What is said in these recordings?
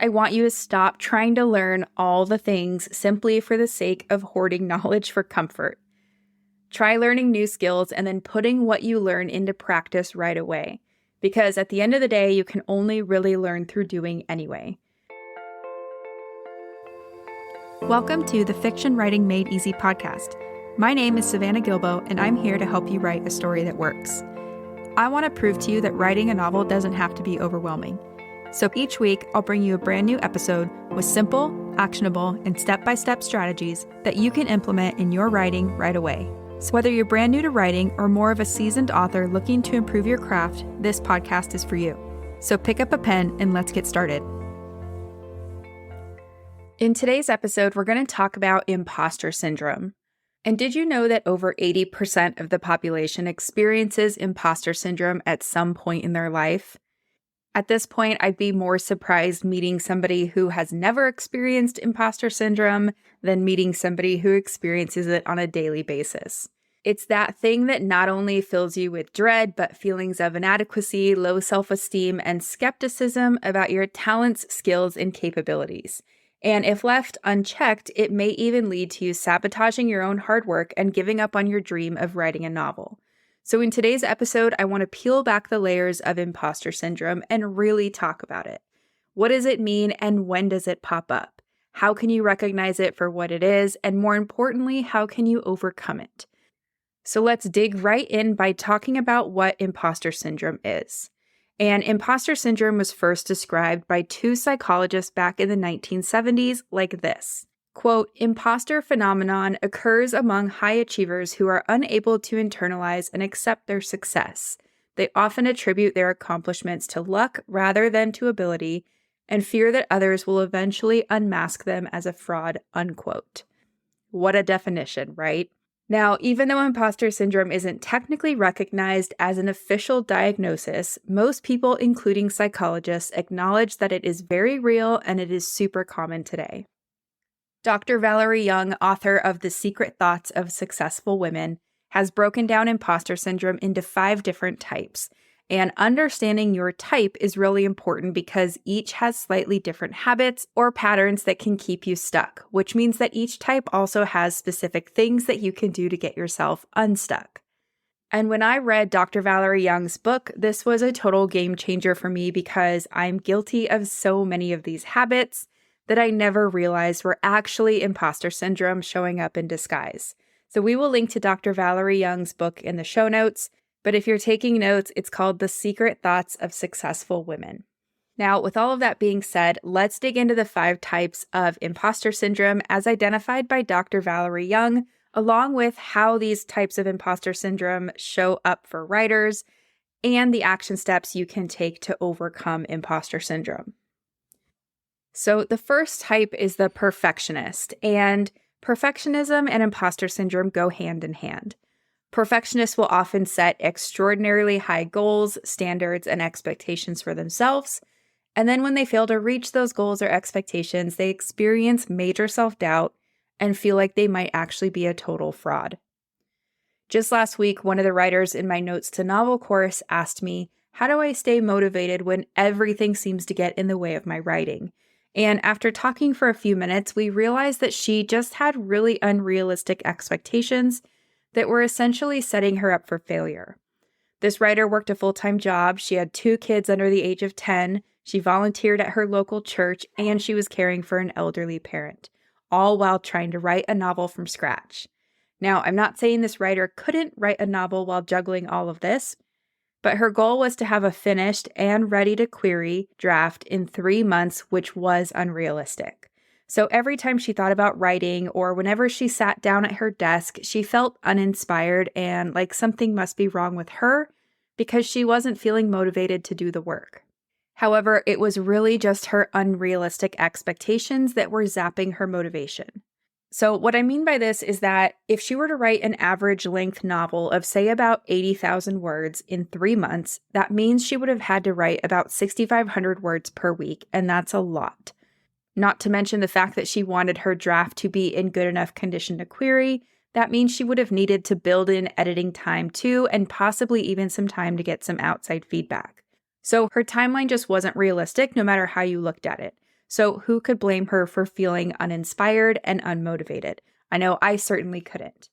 I want you to stop trying to learn all the things simply for the sake of hoarding knowledge for comfort. Try learning new skills and then putting what you learn into practice right away, because at the end of the day, you can only really learn through doing anyway. Welcome to the Fiction Writing Made Easy podcast. My name is Savannah Gilbo, and I'm here to help you write a story that works. I want to prove to you that writing a novel doesn't have to be overwhelming. So each week, I'll bring you a brand new episode with simple, actionable, and step-by-step strategies that you can implement in your writing right away. So whether you're brand new to writing or more of a seasoned author looking to improve your craft, this podcast is for you. So pick up a pen and let's get started. In today's episode, we're going to talk about imposter syndrome. And did you know that over 80% of the population experiences imposter syndrome at some point in their life? At this point, I'd be more surprised meeting somebody who has never experienced imposter syndrome than meeting somebody who experiences it on a daily basis. It's that thing that not only fills you with dread, but feelings of inadequacy, low self-esteem, and skepticism about your talents, skills, and capabilities. And if left unchecked, it may even lead to you sabotaging your own hard work and giving up on your dream of writing a novel. So in today's episode, I want to peel back the layers of imposter syndrome and really talk about it. What does it mean and when does it pop up? How can you recognize it for what it is? And more importantly, how can you overcome it? So let's dig right in by talking about what imposter syndrome is. And imposter syndrome was first described by two psychologists back in the 1970s like this. Quote, imposter phenomenon occurs among high achievers who are unable to internalize and accept their success. They often attribute their accomplishments to luck rather than to ability and fear that others will eventually unmask them as a fraud, unquote. What a definition, right? Now, even though imposter syndrome isn't technically recognized as an official diagnosis, most people, including psychologists, acknowledge that it is very real and it is super common today. Dr. Valerie Young, author of The Secret Thoughts of Successful Women, has broken down imposter syndrome into 5 different types. And understanding your type is really important because each has slightly different habits or patterns that can keep you stuck, which means that each type also has specific things that you can do to get yourself unstuck. And when I read Dr. Valerie Young's book, this was a total game changer for me because I'm guilty of so many of these habits that I never realized were actually imposter syndrome showing up in disguise. So we will link to Dr. Valerie Young's book in the show notes, but if you're taking notes, it's called The Secret Thoughts of Successful Women. Now, with all of that being said, let's dig into the 5 types of imposter syndrome as identified by Dr. Valerie Young, along with how these types of imposter syndrome show up for writers and the action steps you can take to overcome imposter syndrome. So the first type is the perfectionist, and perfectionism and imposter syndrome go hand in hand. Perfectionists will often set extraordinarily high goals, standards, and expectations for themselves, and then when they fail to reach those goals or expectations, they experience major self-doubt and feel like they might actually be a total fraud. Just last week, one of the writers in my Notes to Novel course asked me, how do I stay motivated when everything seems to get in the way of my writing? And after talking for a few minutes, we realized that she just had really unrealistic expectations that were essentially setting her up for failure. This writer worked a full-time job, she had 2 kids under the age of 10, she volunteered at her local church, and she was caring for an elderly parent, all while trying to write a novel from scratch. Now, I'm not saying this writer couldn't write a novel while juggling all of this, but her goal was to have a finished and ready-to-query draft in 3 months, which was unrealistic. So every time she thought about writing or whenever she sat down at her desk, she felt uninspired and like something must be wrong with her because she wasn't feeling motivated to do the work. However, it was really just her unrealistic expectations that were zapping her motivation. So what I mean by this is that if she were to write an average length novel of say about 80,000 words in 3 months, that means she would have had to write about 6,500 words per week, and that's a lot. Not to mention the fact that she wanted her draft to be in good enough condition to query, that means she would have needed to build in editing time too, and possibly even some time to get some outside feedback. So her timeline just wasn't realistic no matter how you looked at it. So who could blame her for feeling uninspired and unmotivated? I know I certainly couldn't.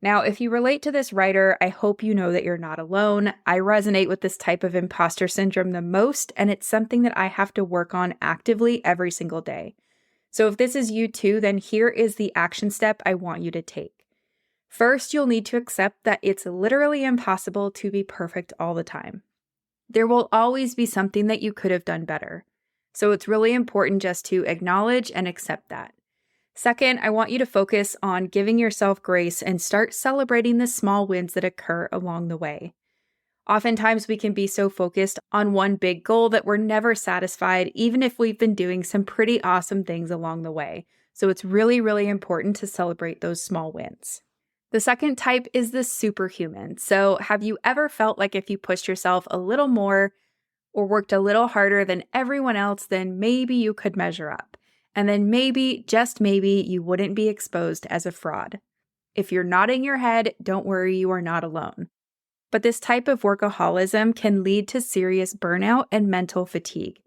Now, if you relate to this writer, I hope you know that you're not alone. I resonate with this type of imposter syndrome the most, and it's something that I have to work on actively every single day. So if this is you too, then here is the action step I want you to take. First, you'll need to accept that it's literally impossible to be perfect all the time. There will always be something that you could have done better. So it's really important just to acknowledge and accept that. Second, I want you to focus on giving yourself grace and start celebrating the small wins that occur along the way. Oftentimes, we can be so focused on one big goal that we're never satisfied, even if we've been doing some pretty awesome things along the way. So it's really, really important to celebrate those small wins. The second type is the superhuman. So have you ever felt like if you pushed yourself a little more or worked a little harder than everyone else, then maybe you could measure up? And then maybe, just maybe, you wouldn't be exposed as a fraud. If you're nodding your head, don't worry, you are not alone. But this type of workaholism can lead to serious burnout and mental fatigue.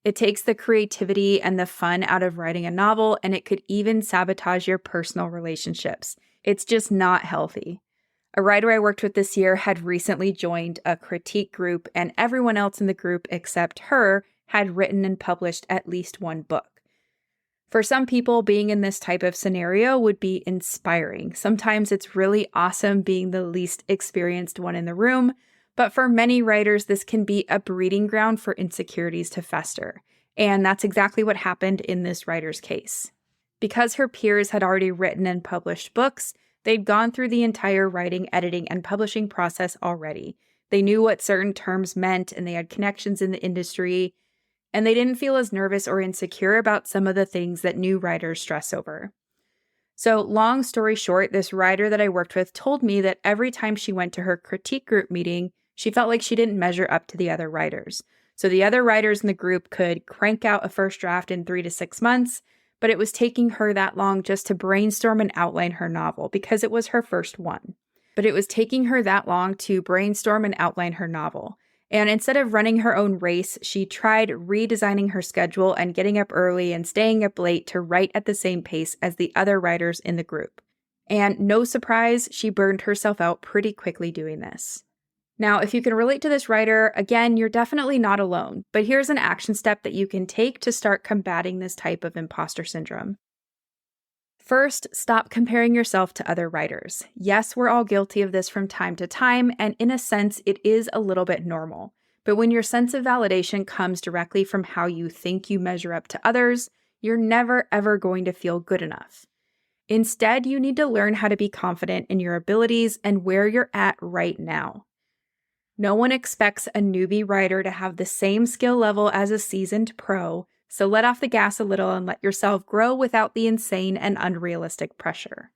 It takes the creativity and the fun out of writing a novel, and it could even sabotage your personal relationships. It's just not healthy. A writer I worked with this year had recently joined a critique group, and everyone else in the group except her had written and published at least one book. For some people, being in this type of scenario would be inspiring. Sometimes it's really awesome being the least experienced one in the room, but for many writers, this can be a breeding ground for insecurities to fester. And that's exactly what happened in this writer's case. Because her peers had already written and published books, they'd gone through the entire writing, editing, and publishing process already. They knew what certain terms meant, and they had connections in the industry, and they didn't feel as nervous or insecure about some of the things that new writers stress over. So long story short, this writer that I worked with told me that every time she went to her critique group meeting, she felt like she didn't measure up to the other writers. So the other writers in the group could crank out a first draft in 3 to 6 months, but it was taking her that long just to brainstorm and outline her novel because it was her first one. But it was taking her that long to brainstorm and outline her novel. And instead of running her own race, she tried redesigning her schedule and getting up early and staying up late to write at the same pace as the other writers in the group. And no surprise, she burned herself out pretty quickly doing this. Now, if you can relate to this writer, again, you're definitely not alone, but here's an action step that you can take to start combating this type of imposter syndrome. First, stop comparing yourself to other writers. Yes, we're all guilty of this from time to time, and in a sense, it is a little bit normal. But when your sense of validation comes directly from how you think you measure up to others, you're never, ever going to feel good enough. Instead, you need to learn how to be confident in your abilities and where you're at right now. No one expects a newbie writer to have the same skill level as a seasoned pro, so let off the gas a little and let yourself grow without the insane and unrealistic pressure.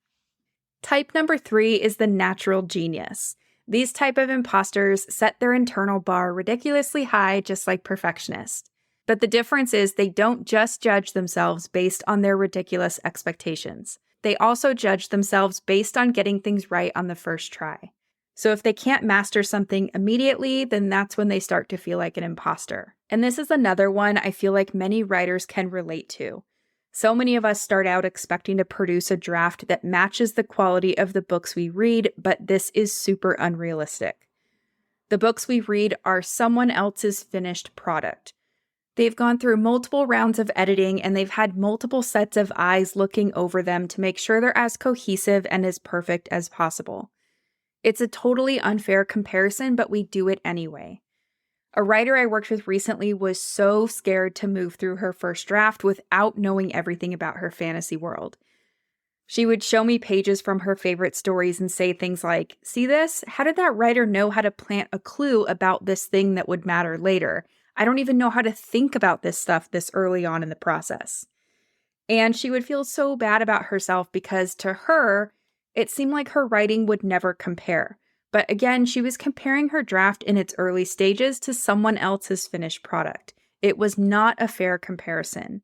Type number 3 is the natural genius. These type of imposters set their internal bar ridiculously high, just like perfectionists. But the difference is they don't just judge themselves based on their ridiculous expectations. They also judge themselves based on getting things right on the first try. So if they can't master something immediately, then that's when they start to feel like an imposter. And this is another one I feel like many writers can relate to. So many of us start out expecting to produce a draft that matches the quality of the books we read, but this is super unrealistic. The books we read are someone else's finished product. They've gone through multiple rounds of editing, and they've had multiple sets of eyes looking over them to make sure they're as cohesive and as perfect as possible. It's a totally unfair comparison, but we do it anyway. A writer I worked with recently was so scared to move through her first draft without knowing everything about her fantasy world. She would show me pages from her favorite stories and say things like, "See this? How did that writer know how to plant a clue about this thing that would matter later? I don't even know how to think about this stuff this early on in the process." And she would feel so bad about herself because to her, it seemed like her writing would never compare. But again, she was comparing her draft in its early stages to someone else's finished product. It was not a fair comparison.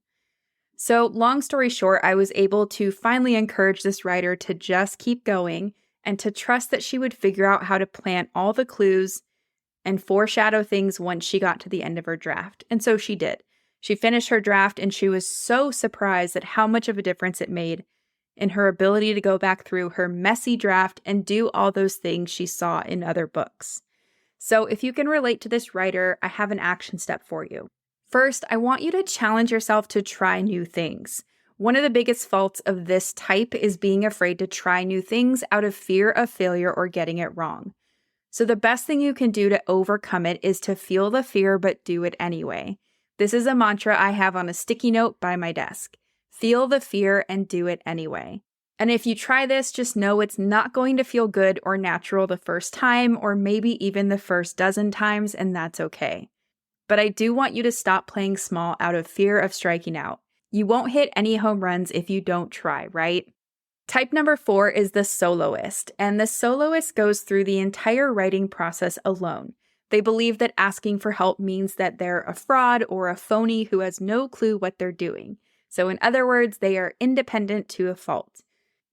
So long story short, I was able to finally encourage this writer to just keep going and to trust that she would figure out how to plant all the clues and foreshadow things once she got to the end of her draft. And so she did. She finished her draft and she was so surprised at how much of a difference it made in her ability to go back through her messy draft and do all those things she saw in other books. So if you can relate to this writer, I have an action step for you. First, I want you to challenge yourself to try new things. One of the biggest faults of this type is being afraid to try new things out of fear of failure or getting it wrong. So the best thing you can do to overcome it is to feel the fear but do it anyway. This is a mantra I have on a sticky note by my desk. Feel the fear and do it anyway. And if you try this, just know it's not going to feel good or natural the first time or maybe even the first dozen times, and that's okay. But I do want you to stop playing small out of fear of striking out. You won't hit any home runs if you don't try, right? Type number 4 is the soloist, and the soloist goes through the entire writing process alone. They believe that asking for help means that they're a fraud or a phony who has no clue what they're doing. So in other words, they are independent to a fault.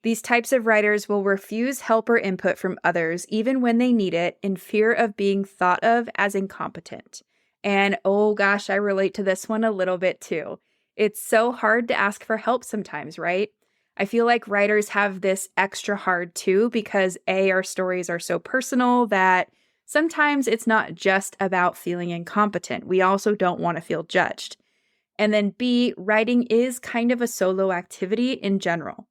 These types of writers will refuse help or input from others even when they need it in fear of being thought of as incompetent. And oh gosh, I relate to this one a little bit too. It's so hard to ask for help sometimes, right? I feel like writers have this extra hard too because our stories are so personal that sometimes it's not just about feeling incompetent. We also don't want to feel judged. And then B, writing is kind of a solo activity in general.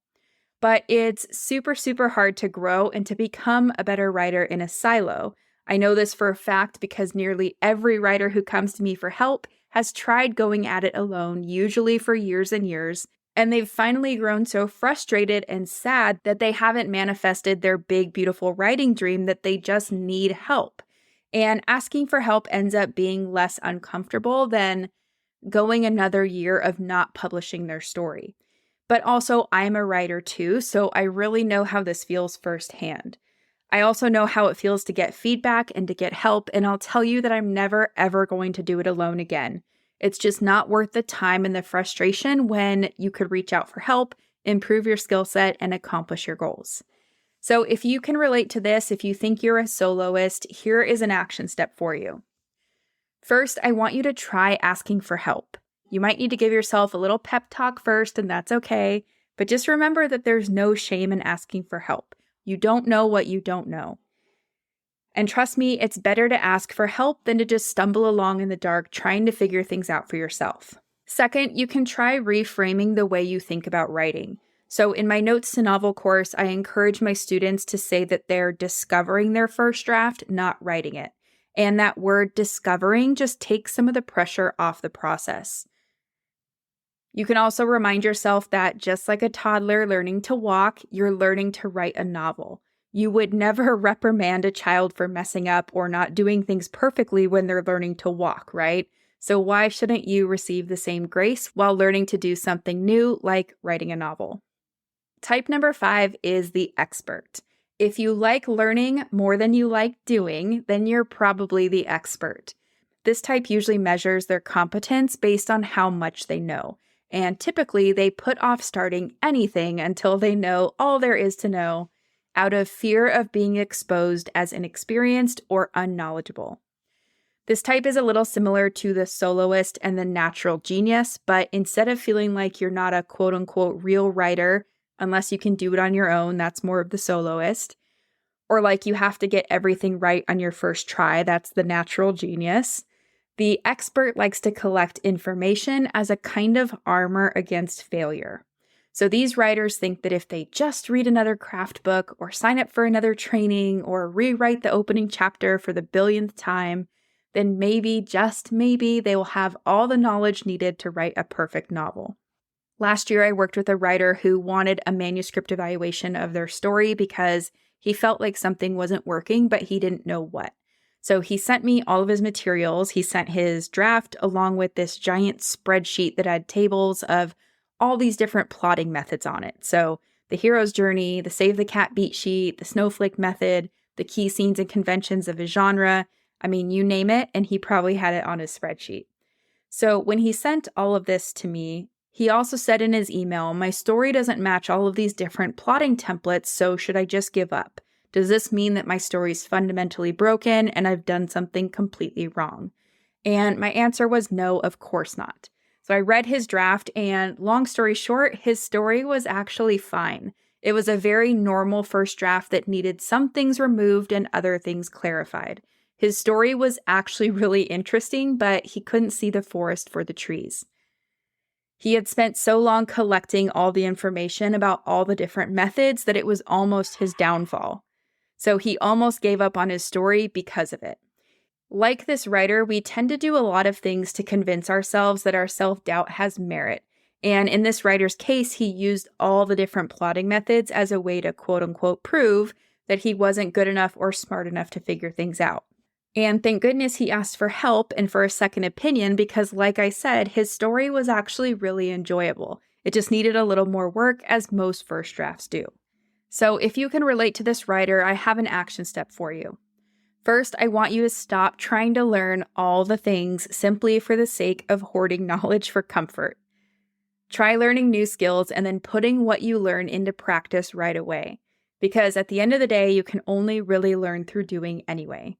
But it's super, super hard to grow and to become a better writer in a silo. I know this for a fact because nearly every writer who comes to me for help has tried going at it alone, usually for years and years, and they've finally grown so frustrated and sad that they haven't manifested their big, beautiful writing dream that they just need help. And asking for help ends up being less uncomfortable than going another year of not publishing their story. But also, I'm a writer too, so I really know how this feels firsthand. I also know how it feels to get feedback and to get help, and I'll tell you that I'm never, ever going to do it alone again. It's just not worth the time and the frustration when you could reach out for help, improve your skill set, and accomplish your goals. So if you can relate to this, if you think you're a soloist, here is an action step for you. First, I want you to try asking for help. You might need to give yourself a little pep talk first, and that's okay, but just remember that there's no shame in asking for help. You don't know what you don't know. And trust me, it's better to ask for help than to just stumble along in the dark trying to figure things out for yourself. Second, you can try reframing the way you think about writing. So in my Notes to Novel course, I encourage my students to say that they're discovering their first draft, not writing it. And that word discovering just takes some of the pressure off the process. You can also remind yourself that just like a toddler learning to walk, you're learning to write a novel. You would never reprimand a child for messing up or not doing things perfectly when they're learning to walk, right? So why shouldn't you receive the same grace while learning to do something new like writing a novel? Type number 5 is the expert. If you like learning more than you like doing, then you're probably the expert. This type usually measures their competence based on how much they know. And typically they put off starting anything until they know all there is to know, out of fear of being exposed as inexperienced or unknowledgeable. This type is a little similar to the soloist and the natural genius, but instead of feeling like you're not a quote-unquote real writer, unless you can do it on your own, that's more of the soloist, or like you have to get everything right on your first try, that's the natural genius. The expert likes to collect information as a kind of armor against failure. So these writers think that if they just read another craft book or sign up for another training or rewrite the opening chapter for the billionth time, then maybe, just maybe, they will have all the knowledge needed to write a perfect novel. Last year, I worked with a writer who wanted a manuscript evaluation of their story because he felt like something wasn't working, but he didn't know what. So he sent me all of his materials. He sent his draft along with this giant spreadsheet that had tables of all these different plotting methods on it. So the hero's journey, the save the cat beat sheet, the snowflake method, the key scenes and conventions of his genre. I mean, you name it, and he probably had it on his spreadsheet. So when he sent all of this to me, he also said in his email, my story doesn't match all of these different plotting templates, so should I just give up? Does this mean that my story is fundamentally broken and I've done something completely wrong? And my answer was no, of course not. So I read his draft, and long story short, his story was actually fine. It was a very normal first draft that needed some things removed and other things clarified. His story was actually really interesting, but he couldn't see the forest for the trees. He had spent so long collecting all the information about all the different methods that it was almost his downfall. So he almost gave up on his story because of it. Like this writer, we tend to do a lot of things to convince ourselves that our self-doubt has merit. And in this writer's case, he used all the different plotting methods as a way to quote-unquote prove that he wasn't good enough or smart enough to figure things out. And thank goodness he asked for help and for a second opinion because, like I said, his story was actually really enjoyable. It just needed a little more work, as most first drafts do. So if you can relate to this writer, I have an action step for you. First, I want you to stop trying to learn all the things simply for the sake of hoarding knowledge for comfort. Try learning new skills and then putting what you learn into practice right away. Because at the end of the day, you can only really learn through doing anyway.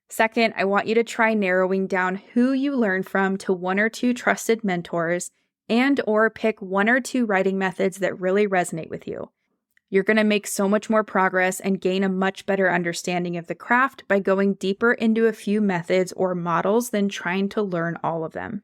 Second, I want you to try narrowing down who you learn from to 1 or 2 trusted mentors and/or pick 1 or 2 writing methods that really resonate with you. You're going to make so much more progress and gain a much better understanding of the craft by going deeper into a few methods or models than trying to learn all of them.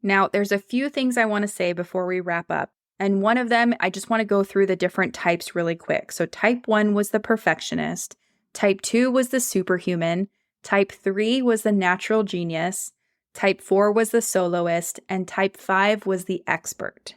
Now, there's a few things I want to say before we wrap up. And one of them, I just want to go through the different types really quick. So type 1 was the perfectionist. Type 2 was the superhuman, Type 3 was the natural genius, Type 4 was the soloist, and Type 5 was the expert.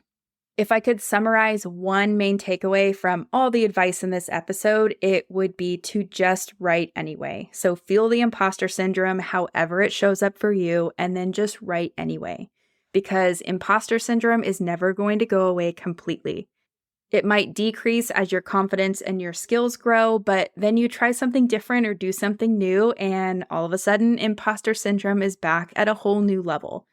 If I could summarize one main takeaway from all the advice in this episode, it would be to just write anyway. So feel the imposter syndrome however it shows up for you, and then just write anyway. Because imposter syndrome is never going to go away completely. It might decrease as your confidence and your skills grow, but then you try something different or do something new, and all of a sudden, imposter syndrome is back at a whole new level.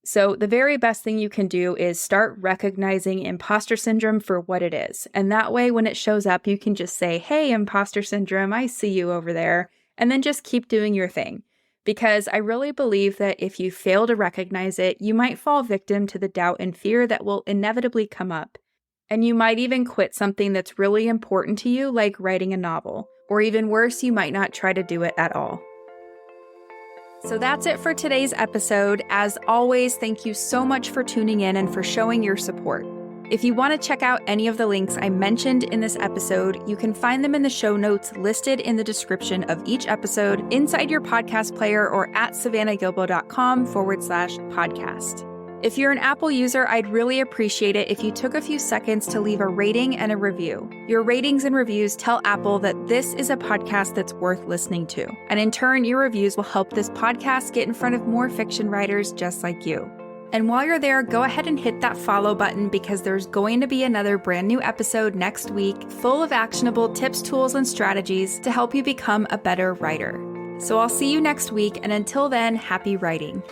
So the very best thing you can do is start recognizing imposter syndrome for what it is. And that way, when it shows up, you can just say, hey, imposter syndrome, I see you over there, and then just keep doing your thing. Because I really believe that if you fail to recognize it, you might fall victim to the doubt and fear that will inevitably come up. And you might even quit something that's really important to you, like writing a novel. Or even worse, you might not try to do it at all. So that's it for today's episode. As always, thank you so much for tuning in and for showing your support. If you want to check out any of the links I mentioned in this episode, you can find them in the show notes listed in the description of each episode inside your podcast player or at savannahgilbo.com/podcast. If you're an Apple user, I'd really appreciate it if you took a few seconds to leave a rating and a review. Your ratings and reviews tell Apple that this is a podcast that's worth listening to. And in turn, your reviews will help this podcast get in front of more fiction writers just like you. And while you're there, go ahead and hit that follow button because there's going to be another brand new episode next week full of actionable tips, tools, and strategies to help you become a better writer. So I'll see you next week, and until then, happy writing.